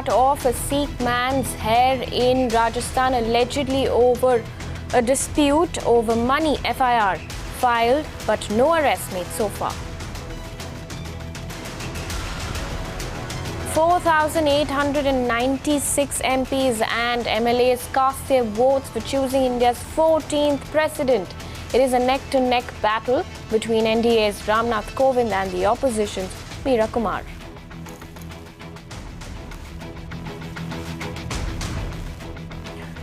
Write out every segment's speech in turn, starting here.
Off a Sikh man's hair in Rajasthan allegedly over a dispute over money. FIR filed but no arrest made so far. 4,896 MPs and MLAs cast their votes for choosing India's 14th president. It is a neck-to-neck battle between NDA's Ramnath Kovind and the opposition's Meera Kumar.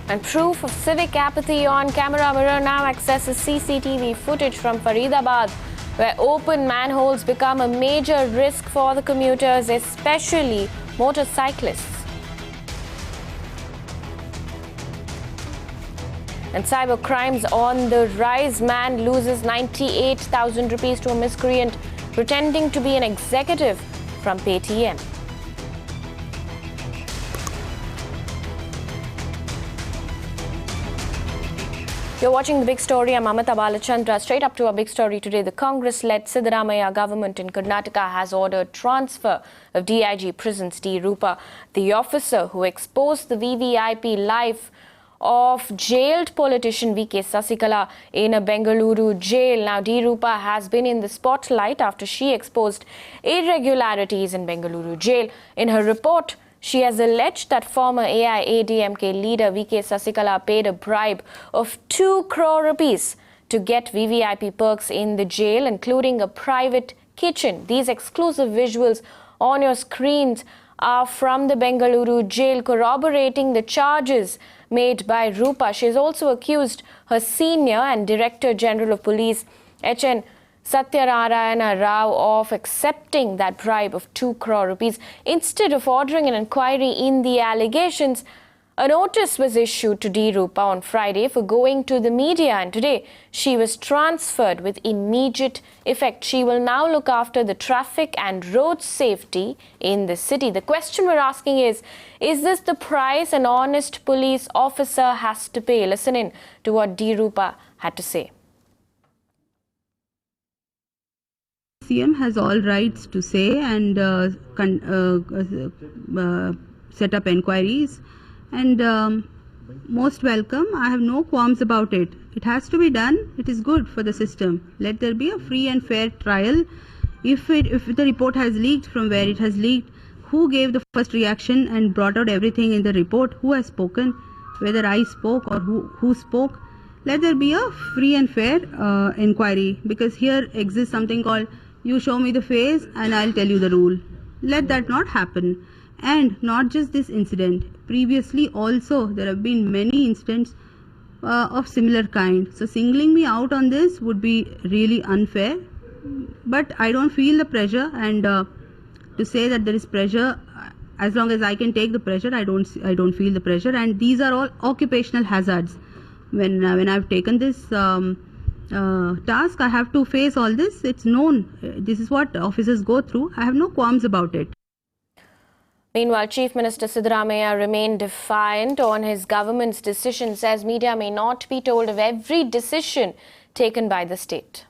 And proof of civic apathy on camera. Mirror now accesses CCTV footage from Faridabad, where open manholes become a major risk for the commuters, especially motorcyclists. And cyber crimes on the rise. Man loses 98,000 rupees to a miscreant pretending to be an executive from Paytm. You're watching The Big Story. I'm Amita Balachandra. Straight up to our big story today. The Congress-led Siddaramaiah government in Karnataka has ordered transfer of DIG prisons D Roopa, the officer who exposed the VVIP life of jailed politician V K Sasikala in a Bengaluru jail. Now, D Roopa has been in the spotlight after she exposed irregularities in Bengaluru jail. In her report, she has alleged that former AIADMK leader V K Sasikala paid a bribe of 2 crore rupees to get VVIP perks in the jail, including a private kitchen. These exclusive visuals on your screens are from the Bengaluru jail, corroborating the charges made by Roopa. She has also accused her senior and Director General of Police, HN Satyanarayana Rao, of accepting that bribe of 2 crore rupees. Instead of ordering an inquiry in the allegations, a notice was issued to D Roopa on Friday for going to the media, and today she was transferred with immediate effect. She will now look after the traffic and road safety in the city. The question we're asking is this the price an honest police officer has to pay? Listen in to what D Roopa had to say. CM has all rights to say and set up inquiries, and most welcome. I have no qualms about it. It has to be done. It is good for the system. Let there be a free and fair trial. If the report has leaked, from where it has leaked, who gave the first reaction and brought out everything in the report, who has spoken, whether I spoke or who spoke. Let there be a free and fair inquiry, because here exists something called you show me the face and I'll tell you the rule. Let that not happen. And not just this incident. Previously also there have been many incidents of similar kind. So singling me out on this would be really unfair. But I don't feel the pressure, and to say that there is pressure, as long as I can take the pressure, I don't feel the pressure. And these are all occupational hazards. When I've taken this task, I have to face all this. It's known. This is what officers go through. I have no qualms about it. Meanwhile, Chief Minister Siddaramaiah remained defiant on his government's decision, says media may not be told of every decision taken by the state.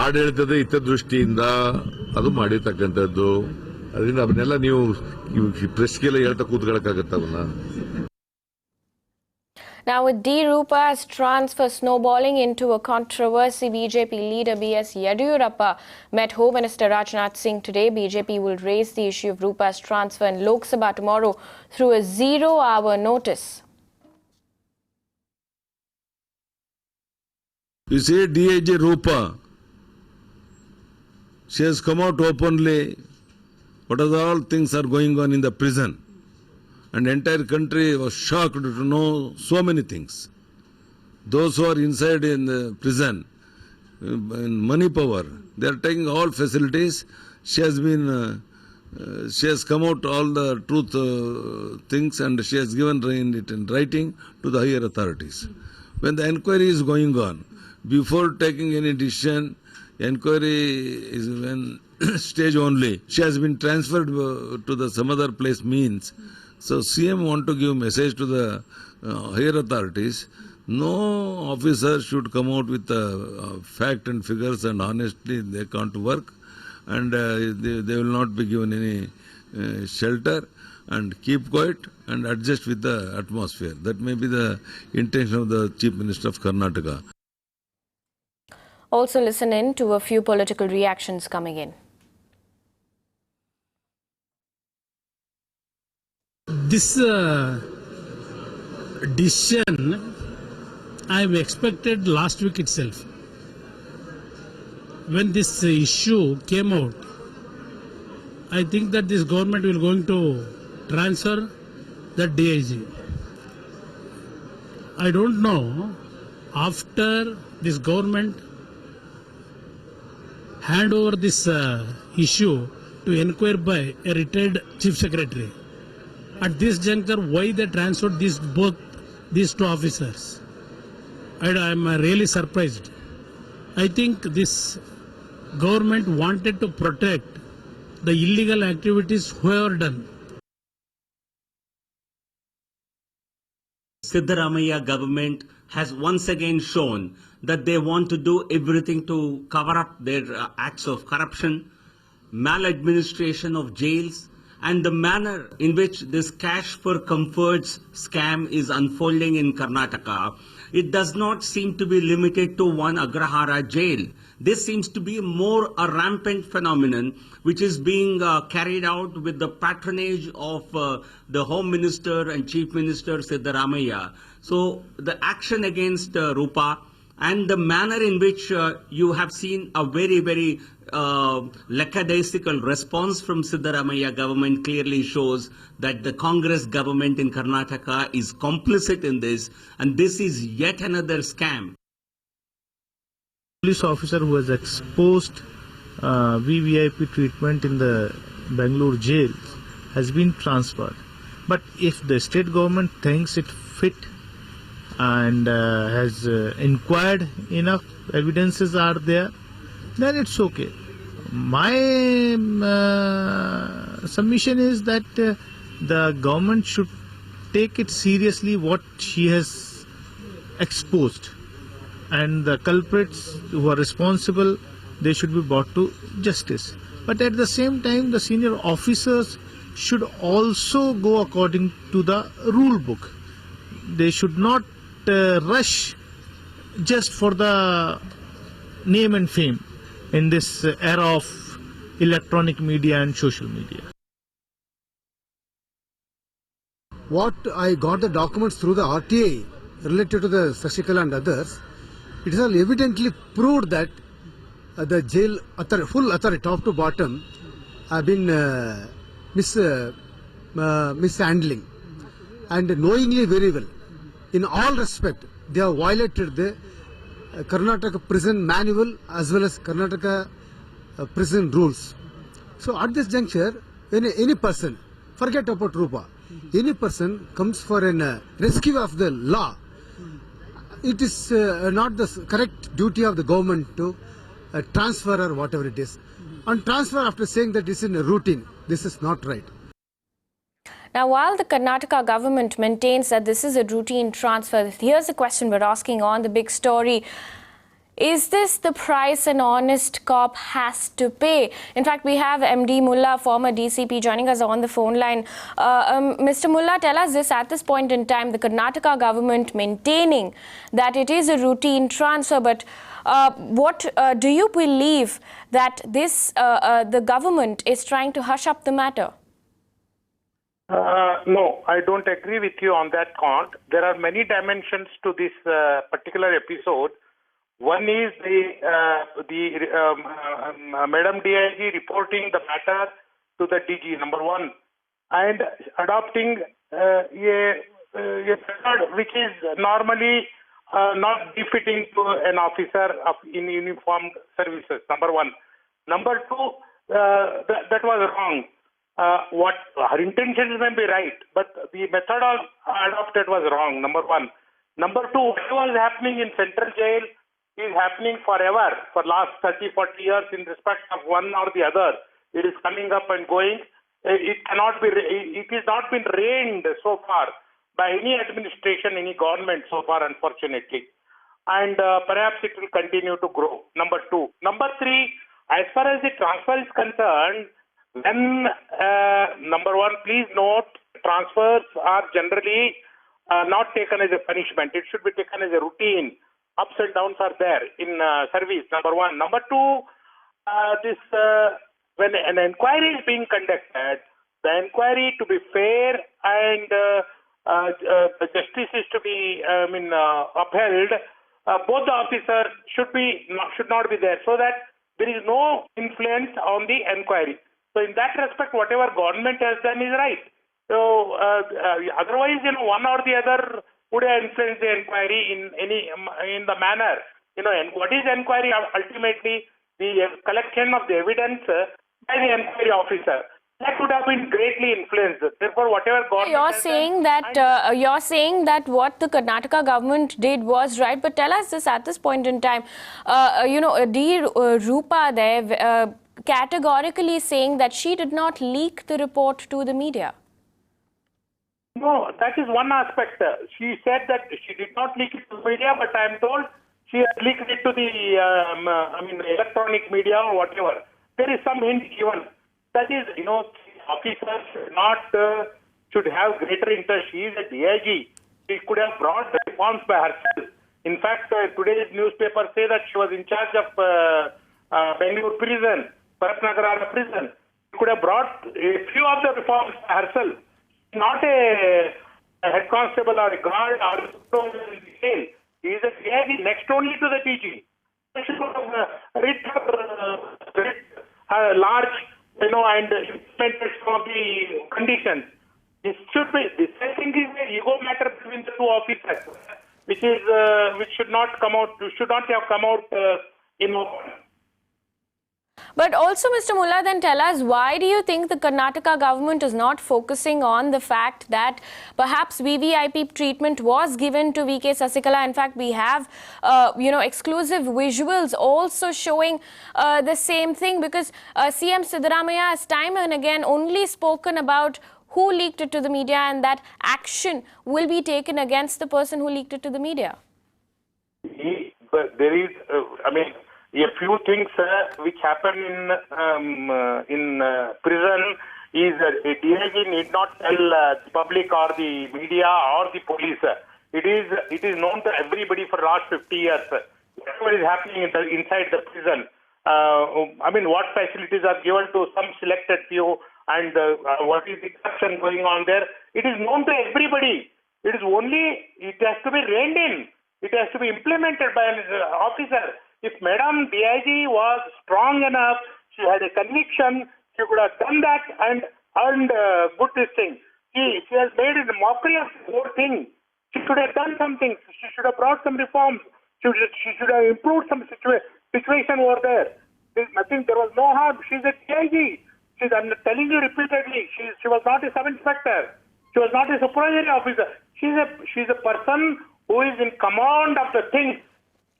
ಆಡಳಿತದ ಹಿತದೃಷ್ಟಿಯಿಂದ ಅದು ಮಾಡಿರ್ತಕ್ಕಂಥದ್ದು. ಅದರಿಂದ ಅವನ್ನೆಲ್ಲ ನೀವು ಪ್ರೆಸ್ಗೆಲ್ಲ ಹೇಳ್ತಾ ಕೂತ್ಕೊಳ್ಳಕ್ಕಾಗತ್ತವನ್ನ. Now, with D Roopa's transfer snowballing into a controversy, BJP leader B.S. Yadurappa met Home Minister Rajnath Singh today. BJP will raise the issue of Roopa's transfer in Lok Sabha tomorrow through a 0-hour notice. You see, DIG Roopa, she has come out openly. What are all things are going on in the prison? And the entire country was shocked to know so many things. Those who are inside in the prison, in money power, they are taking all facilities. She has come out all the truth things, and she has given it in writing to the higher authorities. When the inquiry is going on, before taking any decision, inquiry is when stage only. She has been transferred to some other place, means So CM want to give message to the higher authorities. No officer should come out with fact and figures and honestly they can't work, and they will not be given any shelter, and keep quiet and adjust with the atmosphere. That may be the intention of the Chief Minister of Karnataka. Also listen in to a few political reactions coming in. This decision I've expected last week itself. When this issue came out, I think that this government will going to transfer the DIG. I don't know, after this government hand over this issue to inquire by a retired chief secretary, at this juncture why they transferred these two officers. I'm really surprised. I think this government wanted to protect the illegal activities whoever done. Siddaramaiah government has once again shown that they want to do everything to cover up their acts of corruption, maladministration of jails, and the manner in which this cash for comforts scam is unfolding in Karnataka. It does not seem to be limited to one Agrahara jail. This seems to be more a rampant phenomenon which is being carried out with the patronage of the Home Minister and Chief Minister Siddaramaiah. So the action against Roopa and the manner in which you have seen a very, very lackadaisical response from Siddaramaiah government clearly shows that the Congress government in Karnataka is complicit in this, and this is yet another scam. Police officer who has exposed VVIP treatment in the Bengaluru jail has been transferred. But if the state government thinks it fit and has inquired enough evidences are there, then it's okay. My submission is that the government should take it seriously what she has exposed, and the culprits who are responsible, they should be brought to justice. But at the same time, the senior officers should also go according to the rule book. They should not rush just for the name and fame in this era of electronic media and social media. What I got the documents through the RTA related to the Sasikala and others, it is all evidently proved that the jail full authority, top to bottom, have been mishandling, and knowingly very well. In all respect, they have violated the Karnataka prison manual as well as Karnataka prison rules. So at this juncture, when any person, forget about Roopa, any person comes for a rescue of the law, it is not the correct duty of the government to transfer or whatever it is. On transfer, after saying that this is in a routine, this is not right. Now, while the Karnataka government maintains that this is a routine transfer, here's a question we're asking on the big story. Is this the price an honest cop has to pay? In fact, we have MD Mullah, former DCP, joining us on the phone line. Mr. Mullah, tell us this: at this point in time, the Karnataka government maintaining that it is a routine transfer, but what do you believe that this the government is trying to hush up the matter? No, I don't agree with you on that count. There are many dimensions to this particular episode. One is Madam DIG reporting the matter to the DG, number one, and adopting a method which is normally not befitting to an officer in uniformed services, number one. Number two, that was wrong. What her intentions may be right, but the method adopted was wrong, number one. Number two, what was happening in central jail is happening forever, for last 30, 40 years in respect of one or the other. It is coming up and going. it cannot be. It has not been reigned so far by any administration, any government so far, unfortunately. And perhaps it will continue to grow. Number two. Number three, as far as the transfer is concerned, then number one, please note, transfers are generally not taken as a punishment. It should be taken as a routine. Ups and downs are there in service, number one. Number two, when an inquiry is being conducted, the inquiry to be fair and the justice is to be upheld, both the officers should not be there, so that there is no influence on the inquiry. So in that respect, whatever government has done is right. So otherwise, one or the other would have influenced the inquiry in the manner. And what is inquiry? Ultimately, the collection of the evidence by the inquiry officer. That would have been greatly influenced. Therefore, whatever government you're saying that what the Karnataka government did was right. But tell us this at this point in time. D Roopa there categorically saying that she did not leak the report to the media. No, that is one aspect. She said that she did not leak it to the media, but I am told she has leaked it to the electronic media or whatever. There is some hint given. That is, officers should have greater interest. She is a DIG. She could have brought the reforms by herself. In fact, today's newspaper say that she was in charge of Bengaluru prison, Paratnagarana prison. She could have brought a few of the reforms by herself. Not a head constable or a guard or a supervisor in detail. He is a DIG next only to the DG. She should have writ her large, and implemented some of the conditions. This should be. This I think is an ego matter between the two officers, which should not have come out in open. But also, Mr. Mullah, then tell us, why do you think the Karnataka government is not focusing on the fact that perhaps VVIP treatment was given to V K Sasikala? In fact, we have, exclusive visuals also showing the same thing, because CM Siddaramaiah has time and again only spoken about who leaked it to the media and that action will be taken against the person who leaked it to the media. But there is, a few things which happen in prison is a DIG need not tell the public or the media or the police. It is known to everybody for the last 50 years. Whatever is happening inside the prison, what facilities are given to some selected few, and what is the corruption going on there. It is known to everybody. It has to be reined in. It has to be implemented by an officer. If Madam DIG was strong enough, she had a conviction, she could have done that and earned good this thing. She has made a mockery of the whole thing. She should have done something. She should have brought some reforms. She should have improved some situation over there. There was no harm. She's a DIG. I'm telling you repeatedly, she was not a sub-inspector. She was not a supervisory officer. She's a person who is in command of the things.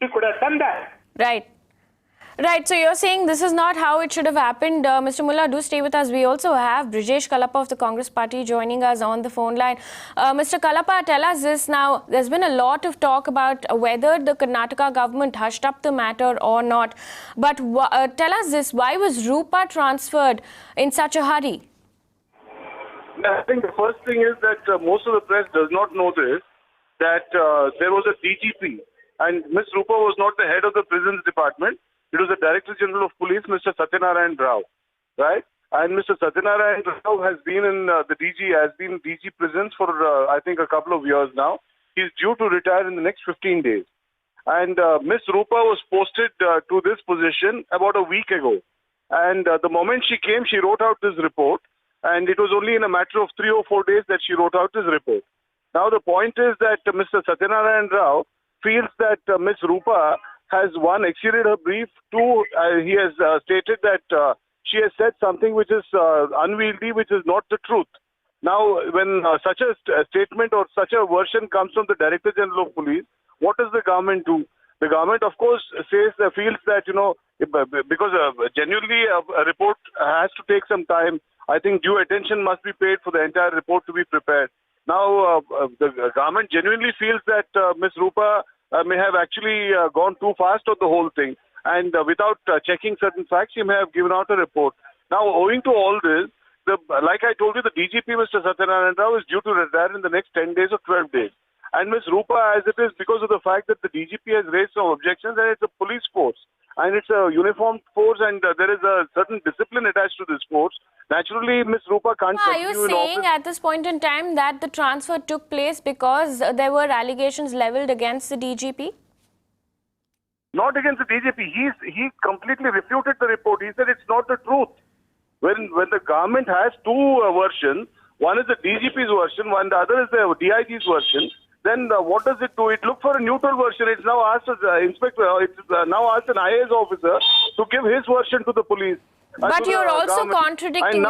She could have done that. Right. So you're saying this is not how it should have happened. Mr. Mullah, do stay with us. We also have Brijesh Kalapa of the Congress Party joining us on the phone line. Mr. Kalapa, tell us this now. There's been a lot of talk about whether the Karnataka government hushed up the matter or not. But tell us this, why was Roopa transferred in such a hurry? I think the first thing is that most of the press does not know this, that there was a DGP. And Ms. Roopa was not the head of the prisons department. It was the Director General of Police, Mr. Satyanarayan Rao, right? And Mr. Satyanarayan Rao has been in DG prisons for, I think, a couple of years now. He's due to retire in the next 15 days. And Ms. Roopa was posted to this position about a week ago. And the moment she came, she wrote out this report. And it was only in a matter of 3 or 4 days that she wrote out this report. Now, the point is that Mr. Satyanarayan Rao feels that Ms. Roopa has, one, exceeded her brief. Two, he has stated that she has said something which is unwieldy, which is not the truth. Now, when such a statement or such a version comes from the Director General of Police, what does the government do? The government, of course, feels that, because genuinely a report has to take some time. I think due attention must be paid for the entire report to be prepared. Now, the government genuinely feels that Ms. Roopa may have actually gone too fast on the whole thing, and without checking certain facts, she may have given out a report. Now, owing to all this, like I told you, the DGP, Mr. Satyanarayana Rao, is due to retire in the next 10 days or 12 days. And Ms. Roopa, as it is, because of the fact that the DGP has raised some objections, and it's a police force, and it's a uniformed force, and there is a certain discipline attached to this force. Naturally, Ms. Roopa can't Are continue you in saying office. at this point in time that the transfer took place because there were allegations leveled against the DGP? Not against the DGP. He completely refuted the report. He said it's not the truth. When the government has two versions, one is the DGP's version, one the other is the DIG's version, then what does it do? It looked for a neutral version. It's now asked now asked an IAS officer to give his version to the police. But you're also contradicting.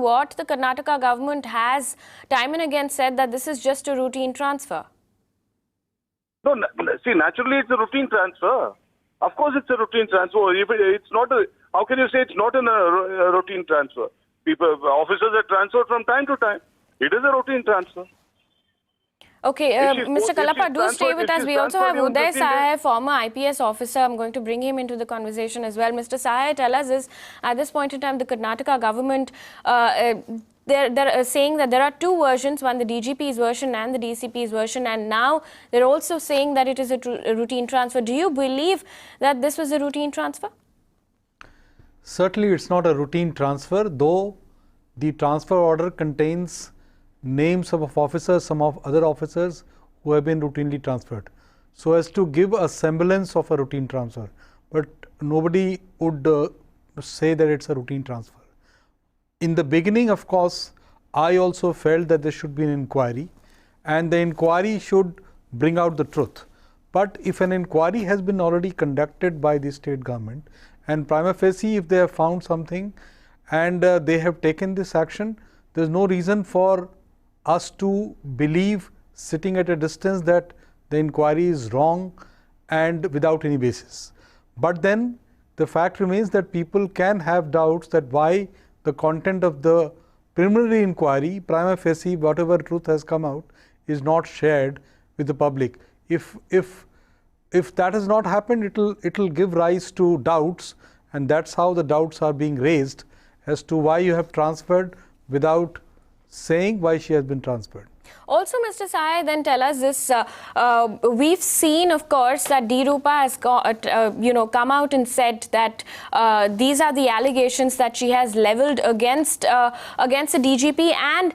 what the Karnataka government has time and again said, that this is just a routine transfer. No, see, naturally it's a routine transfer. Of course it's a routine transfer. If it's not how can you say it's not a routine transfer? Officers are transferred from time to time. It is a routine transfer. Okay, Mr. Kalapa, do stay with us. We also have Uday Sahai, former IPS officer. I'm going to bring him into the conversation as well. Mr. Sahai, tell us at this point in time, the Karnataka government, they're saying that there are two versions, one the DGP's version and the DCP's version, and now they're also saying that it is a routine transfer. Do you believe that this was a routine transfer? Certainly, it's not a routine transfer, though the transfer order contains names of officers, some of other officers who have been routinely transferred, so as to give a semblance of a routine transfer. But nobody would say that it's a routine transfer. In the beginning, of course, I also felt that there should be an inquiry, and the inquiry should bring out the truth. But if an inquiry has been already conducted by the state government, and prima facie, if they have found something and they have taken this action, there is no reason for us to believe, sitting at a distance, that the inquiry is wrong and without any basis. But then the fact remains that people can have doubts that why the content of the preliminary inquiry, prima facie, whatever truth has come out, is not shared with the public. If that has not happened, it'll give rise to doubts, and that's how the doubts are being raised as to why you have transferred without saying why she has been transferred. Also, Mr. Sahai, then tell us this. We've seen, of course, that D Roopa has come out and said that these are the allegations that she has leveled against the DGP, and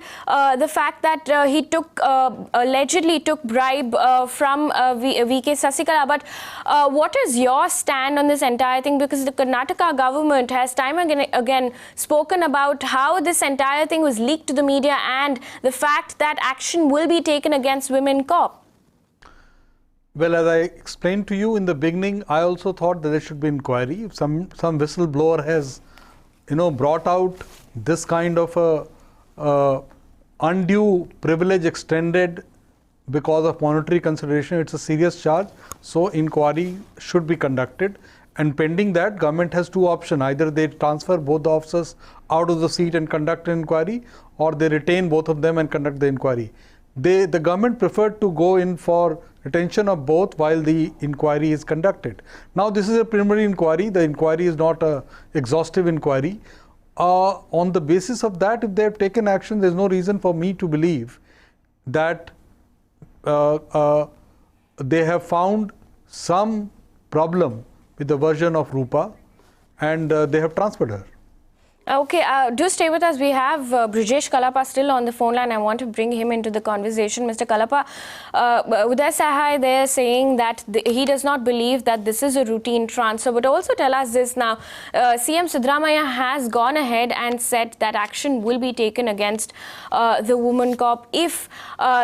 the fact that he allegedly took bribe from V K Sasikala. But what is your stand on this entire thing? Because the Karnataka government has time and again spoken about how this entire thing was leaked to the media, and the fact that action will be taken against women cop. Well, as I explained to you in the beginning, I also thought that there should be inquiry. If some whistleblower has, brought out this kind of a undue privilege extended because of monetary consideration, it's a serious charge. So inquiry should be conducted. And pending that, government has two options. Either they transfer both the officers out of the seat and conduct an inquiry, or they retain both of them and conduct the inquiry. The government preferred to go in for retention of both while the inquiry is conducted. Now, this is a preliminary inquiry. The inquiry is not an exhaustive inquiry. On the basis of that, if they have taken action, there is no reason for me to believe that they have found some problem with the version of Roopa, and they have transferred her. Okay, do stay with us. We have Brijesh Kalapa still on the phone line. I want to bring him into the conversation. Mr. Kalapa, Uday Sahai there saying that he does not believe that this is a routine transfer. But also tell us this now. CM Siddaramaiah has gone ahead and said that action will be taken against the woman cop if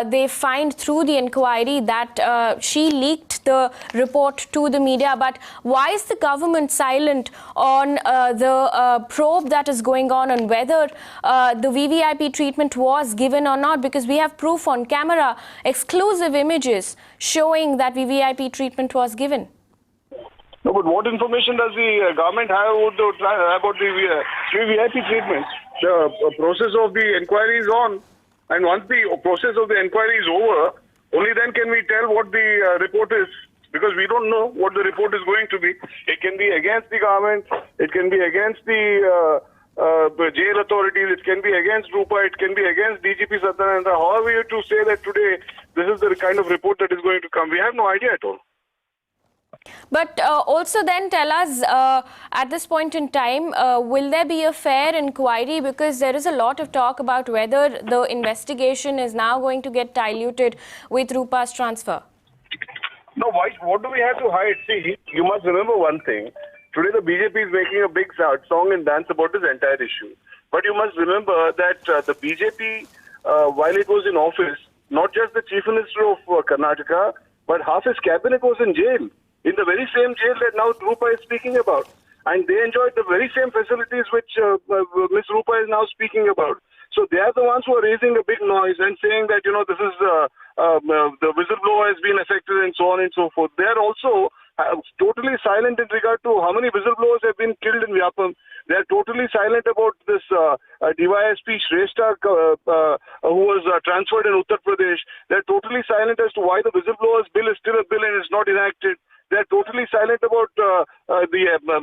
they find through the inquiry that she leaked the report to the media. But why is the government silent on the probe that is going on whether the VVIP treatment was given or not? Because we have proof on camera, exclusive images showing that VVIP treatment was given. No, but what information does the government have about the VVIP treatment? the process of the inquiry is on, and once the process of the inquiry is over, only then can we tell what the report is, because we don't know what the report is going to be. It can be against the government, it can be against the jail authorities, it can be against Roopa, it can be against DGP Satyanarayana. However you to say that today this is the kind of report that is going to come, we have no idea at all. But also then tell us, at this point in time, will there be a fair inquiry? Because there is a lot of talk about whether the investigation is now going to get diluted with Roopa's transfer. No, why? What do we have to hide? See, you must remember one thing. Today the BJP is making a big song and dance about this entire issue. But you must remember that the BJP, while it was in office, not just the Chief Minister of Karnataka, but half his cabinet was in jail. In the very same jail that now Roopa is speaking about. And they enjoyed the very same facilities which Ms. Roopa is now speaking about. So they are the ones who are raising a big noise and saying that, this is the whistleblower has been affected and so on and so forth. They are also totally silent in regard to how many whistleblowers have been killed in Vyapam. They are totally silent about this DYSP Shrestha who was transferred in Uttar Pradesh. They are totally silent as to why the whistleblowers bill is still a bill and is not enacted. They are totally silent about the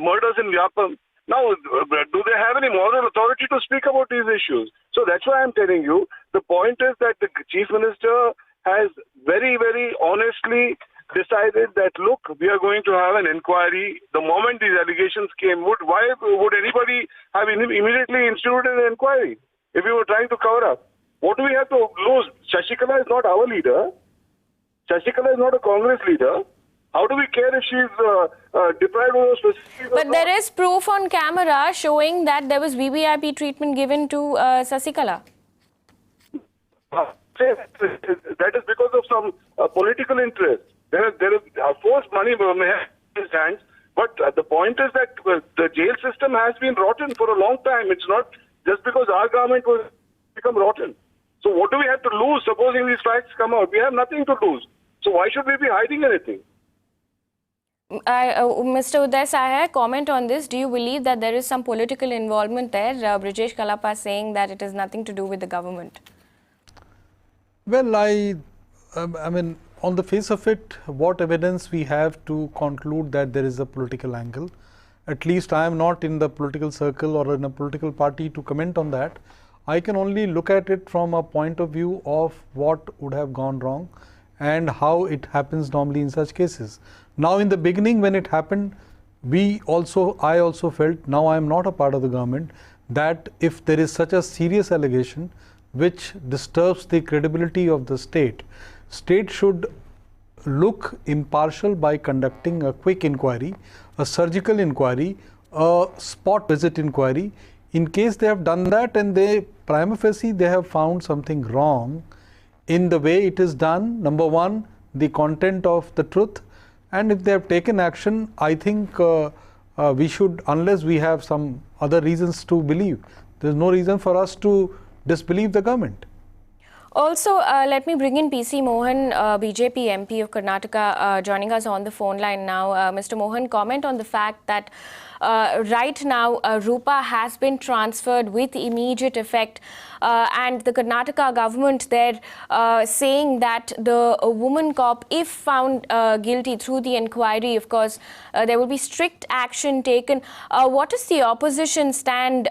murders in Vyapam. Now, do they have any moral authority to speak about these issues? So that's why I'm telling you, the point is that the Chief Minister has very, very honestly decided that, look, we are going to have an inquiry. The moment these allegations came, why would anybody have immediately instituted an inquiry if we were trying to cover up? What do we have to lose? Sasikala is not our leader. Sasikala is not a Congress leader. How do we care if she's deprived of those facilities? But there is proof on camera showing that there was VVIP treatment given to Sasikala. That is because of some political interest. There is of course money may have in his hands, but the point is that the jail system has been rotten for a long time. It's not just because our government was become rotten. So what do we have to lose supposing these facts come out? We have nothing to lose. So why should we be hiding anything? Mr. Uday Sahay, comment on this. Do you believe that there is some political involvement there? Brijesh Kalapa saying that it has nothing to do with the government. Well, I mean, on the face of it, what evidence we have to conclude that there is a political angle? At least I am not in the political circle or in a political party to comment on that. I can only look at it from a point of view of what would have gone wrong and how it happens normally in such cases. Now, in the beginning when it happened, I also felt, now I am not a part of the government, that if there is such a serious allegation which disturbs the credibility of the state should look impartial by conducting a quick inquiry, a surgical inquiry, a spot visit inquiry. In case they have done that and they prima facie they have found something wrong in the way it is done, number one, the content of the truth, and if they have taken action, I think we should, unless we have some other reasons to believe, there is no reason for us to disbelieve the government. Also, let me bring in PC Mohan, BJP MP of Karnataka, joining us on the phone line now. Mr. Mohan, comment on the fact that right now Roopa has been transferred with immediate effect, and the Karnataka government there saying that the woman cop, if found guilty through the inquiry, of course, there will be strict action taken. What is the opposition stand?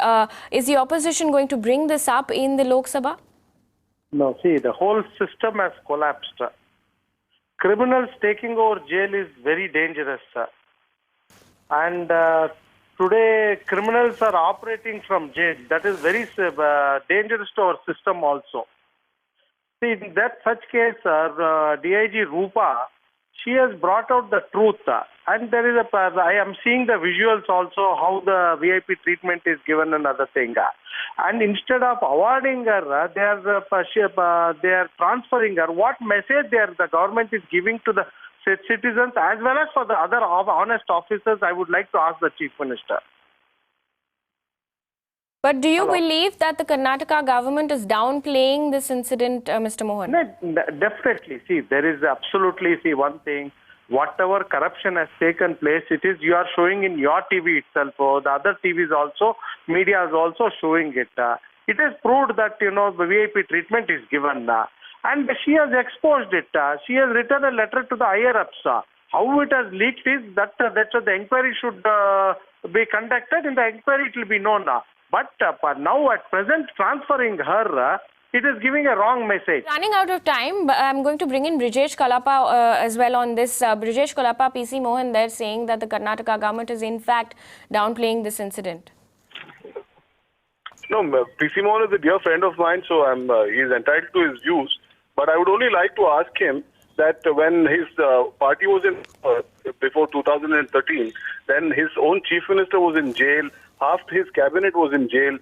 Is the opposition going to bring this up in the Lok Sabha? No, see, the whole system has collapsed. Criminals taking over jail is very dangerous. And today, criminals are operating from jail. That is very dangerous to our system also. See, in that such case, DIG Roopa, she has brought out the truth. And there is I am seeing the visuals also, how the VIP treatment is given and other thing. And instead of awarding her, they are transferring her. What message the government is giving to the citizens as well as for the other honest officers, I would like to ask the Chief Minister. But do you believe that the Karnataka government is downplaying this incident, Mr. Mohan? No, definitely. See, there is absolutely, one thing. whatever corruption has taken place, you are showing in your TV itself, or the other TVs also, media is also showing it. It is proved that, the VIP treatment is given. And she has exposed it. She has written a letter to the higher ups. How it has leaked is that the inquiry should be conducted. In the inquiry, it will be known. But now, at present, transferring her, it is giving a wrong message. Running out of time, but I'm going to bring in Brijesh Kalapa as well on this. Brijesh Kalapa, PC Mohan, they're saying that the Karnataka government is in fact downplaying this incident. No, PC Mohan is a dear friend of mine, so he is entitled to his views. But I would only like to ask him that when his party was in before 2013, then his own chief minister was in jail, half his cabinet was in jail.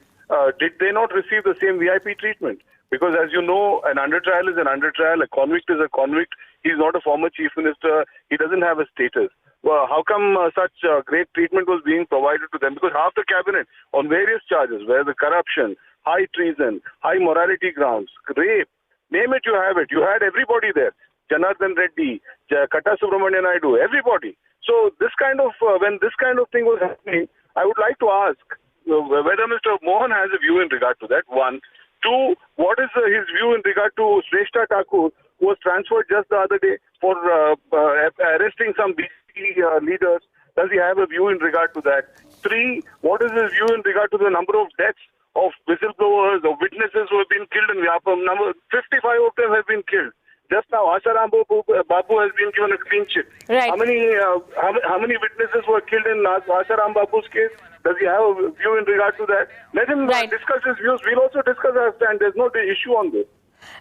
Did they not receive the same VIP treatment? Because as you know, an under trial is an under trial, a convict is a convict. He's not a former chief minister. He doesn't have a status. Well, how come such great treatment was being provided to them? Because half the cabinet on various charges, where the corruption, high treason, high morality grounds, rape, name it, you have it. You had everybody there. Janardhan Reddy, Katta Subramanian Naidu, everybody. So this kind of, when this kind of thing was happening, I would like to ask whether Mr. Mohan has a view in regard to that, one. Two, what is his view in regard to Shrestha Thakur, who was transferred just the other day for arresting some BJP leaders? Does he have a view in regard to that? Three, what is his view in regard to the number of deaths of whistleblowers, of witnesses who have been killed in Vyapam? 55 of them have been killed. Just now, Asharam Babu has been given a clean chit. Right. How many witnesses were killed in Asharam Babu's case? Does he have a view in regard to that? Let him discuss his views. We'll also discuss our stand. There's no issue on this.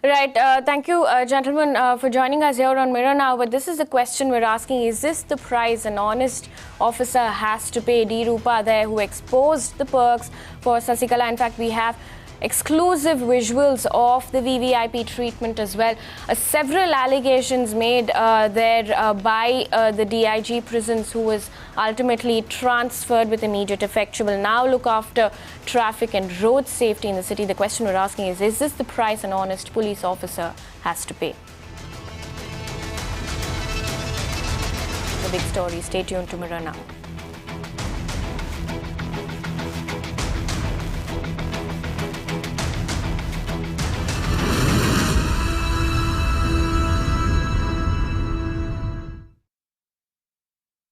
Right. Thank you, gentlemen, for joining us here on Mirror Now. But this is the question we're asking. Is this the price an honest officer has to pay? D Roopa there, who exposed the perks for Sasikala. In fact, we have exclusive visuals of the VVIP treatment as well. Several allegations made there by the DIG prisons, who was ultimately transferred with immediate effect. She will now look after traffic and road safety in the city. The question we're asking is this the price an honest police officer has to pay? The big story. Stay tuned to Mirror Now.